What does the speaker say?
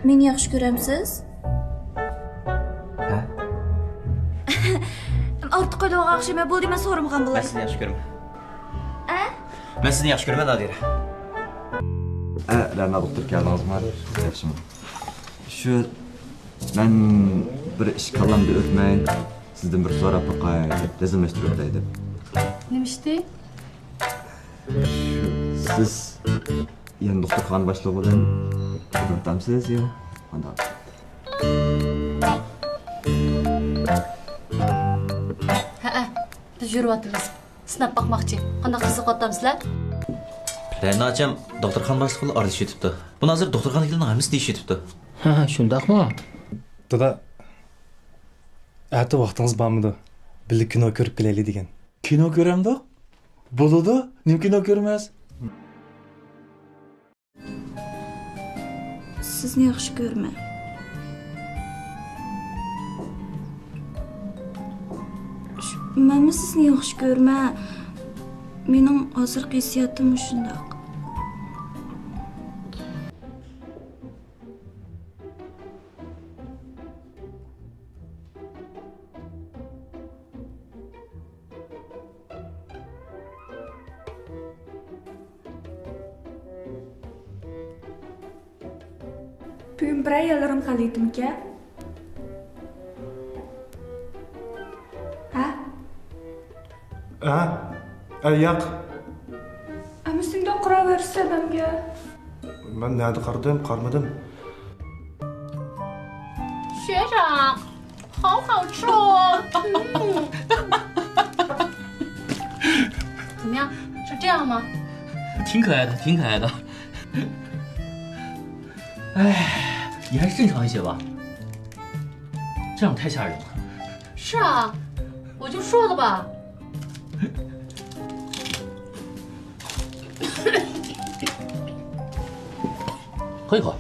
Meni yaxshi ko'ramsiz? Ha? Ortiq qo'ydiga o'xshamay bo'ldi, men so'ramagan bo'lay. Men sizni yaxshi ko'raman. A? Men sizni yaxshi ko'raman, Nadira. Ra'no doktor keldingizmi? Yaxshimi? Shu men bir ish kallamda o'tmay, sizdan bir so'rab boqay, razmlashtirib o'tay deb. Nima ishdi? Siz yana doktorxona boshlig'idan o'tamsiz yo? Qanday? Ha, biz yuribamiz. Sinab bakmoqchi. Qanday qiziqyapsizlar? Ra'nocham doktorxona boshlig'i aralashib ketibdi. Buni hozir doktorxonaliklarning hammasi deyishib ketibdi. Ha, shundaqmi? Dada, erta vaqtingiz bormidi? Birga kino ko'rib kelaylik degan. Kino ko'ramdi? Bo'ladi, nima kino ko'rmas? Sizni yaxshi ko'raman. Menmi sizni yaxshi ko'raman? Mening hozirgi hissiyotim shundoq. Bugün bir ay alırım kalıydım ki. Ha? Yo'q. Ama sen de okura verirse benimle. Men nerede qarmadim. 学长，好好吃哦。怎么样？是这样吗？挺可爱的，挺可爱的。哎，你还是正常一些吧，这样太吓人了。是啊，我就说了吧。喝一口。